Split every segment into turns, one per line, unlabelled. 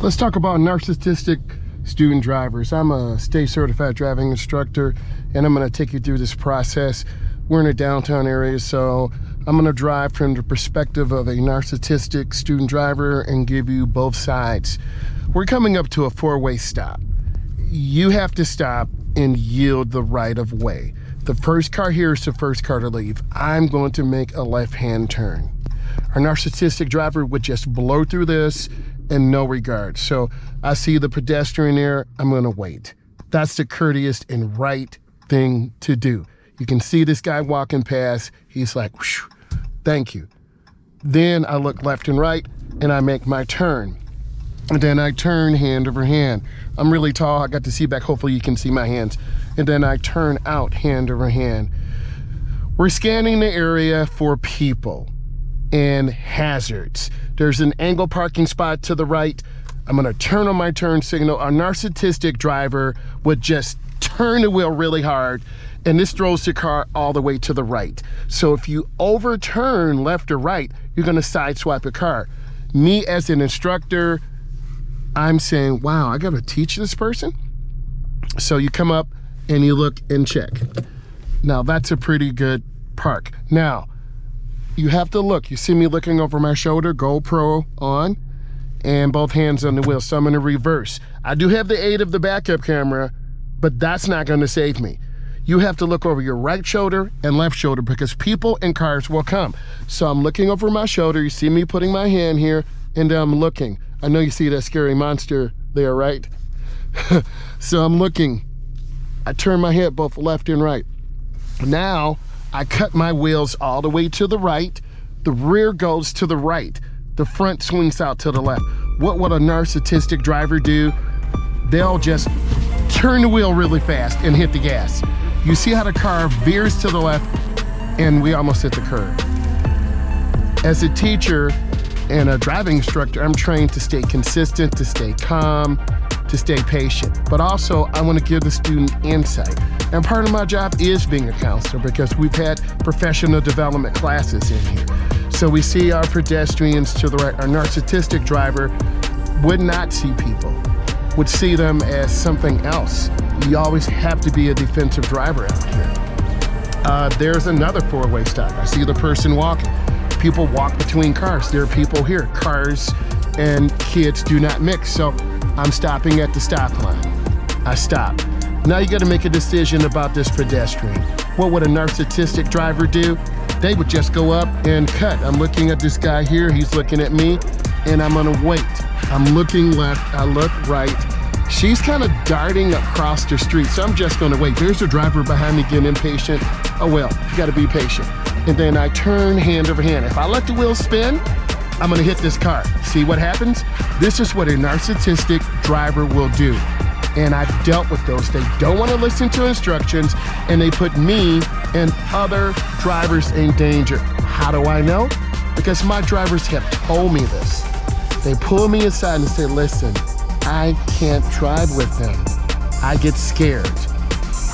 Let's talk about narcissistic student drivers. I'm a state certified driving instructor, and I'm going to take you through this process. We're in a downtown area, so I'm going to drive from the perspective of a narcissistic student driver and give you both sides. We're coming up to a four-way stop. You have to stop and yield the right of way. The first car here is the first car to leave. I'm going to make a left-hand turn. Our narcissistic driver would just blow through this in no regard. So I see the pedestrian there, I'm gonna wait. That's the courteous and right thing to do. You can see this guy walking past, he's like, whoosh, thank you. Then I look left and right and I make my turn. And then I turn hand over hand. I'm really tall, I got to see back, hopefully you can see my hands. And then I turn out hand over hand. We're scanning the area for people and hazards. There's an angle parking spot to the right. I'm gonna turn on my turn signal. A narcissistic driver would just turn the wheel really hard, and this throws the car all the way to the right. So if you overturn left or right, you're gonna sideswipe a car. Me as an instructor, I'm saying, wow, I gotta teach this person? So you come up and you look and check. Now that's a pretty good park. Now, you have to look. You see me looking over my shoulder, GoPro on, and both hands on the wheel. So I'm gonna reverse. I do have the aid of the backup camera, but that's not gonna save me. You have to look over your right shoulder and left shoulder because people and cars will come. So I'm looking over my shoulder. You see me putting my hand here, and I'm looking. I know you see that scary monster there, right? So I'm looking. I turn my head both left and right. Now, I cut my wheels all the way to the right. The rear goes to the right. The front swings out to the left. What would a narcissistic driver do? They'll just turn the wheel really fast and hit the gas. You see how the car veers to the left and we almost hit the curb. As a teacher and a driving instructor, I'm trained to stay consistent, to stay calm, to stay patient. But also, I want to give the student insight. And part of my job is being a counselor because we've had professional development classes in here. So we see our pedestrians to the right. Our narcissistic driver would not see people, would see them as something else. You always have to be a defensive driver out here. There's another four-way stop. I see the person walking. People walk between cars. There are people here. Cars and kids do not mix. So I'm stopping at the stop line. I stop. Now you gotta make a decision about this pedestrian. What would a narcissistic driver do? They would just go up and cut. I'm looking at this guy here, he's looking at me, and I'm gonna wait. I'm looking left, I look right. She's kind of darting across the street, so I'm just gonna wait. There's a driver behind me getting impatient. Oh well, you gotta be patient. And then I turn hand over hand. If I let the wheel spin, I'm gonna hit this car. See what happens? This is what a narcissistic driver will do. And I've dealt with those. They don't wanna listen to instructions and they put me and other drivers in danger. How do I know? Because my drivers have told me this. They pull me aside and say, listen, I can't drive with them. I get scared.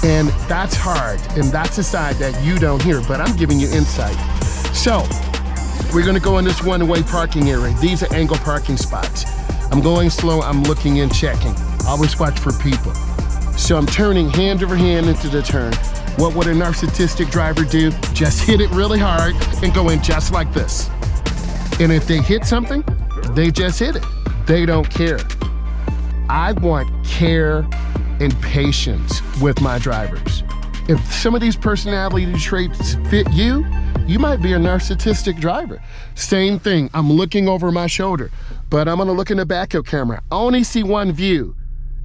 And that's hard. And that's a side that you don't hear, but I'm giving you insight. So, we're gonna go in this one-way parking area. These are angle parking spots. I'm going slow, I'm looking and checking. Always watch for people. So I'm turning hand over hand into the turn. What would a narcissistic driver do? Just hit it really hard and go in just like this. And if they hit something, they just hit it. They don't care. I want care and patience with my drivers. If some of these personality traits fit you, you might be a narcissistic driver. Same thing, I'm looking over my shoulder, but I'm gonna look in the backup camera. I only see one view,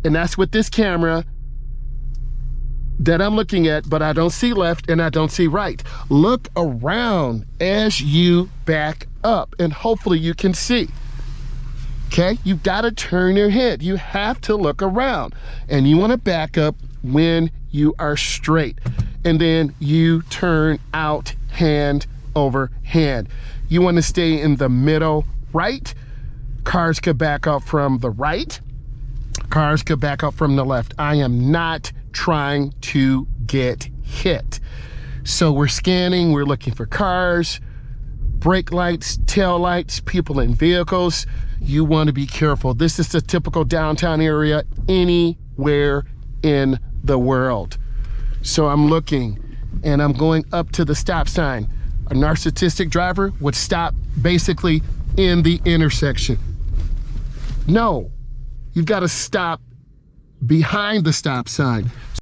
and that's with this camera that I'm looking at, but I don't see left and I don't see right. Look around as you back up, and hopefully you can see. Okay, you've gotta turn your head. You have to look around, and you wanna back up when you are straight. And then you turn out hand over hand. You want to stay in the middle right. Cars could back up from the right. Cars could back up from the left. I am not trying to get hit. So we're scanning, we're looking for cars. brake lights, tail lights, people in vehicles. You want to be careful. This is the typical downtown area anywhere in the world. So I'm looking and I'm going up to the stop sign. A narcissistic driver would stop basically in the intersection. No, you've got to stop behind the stop sign.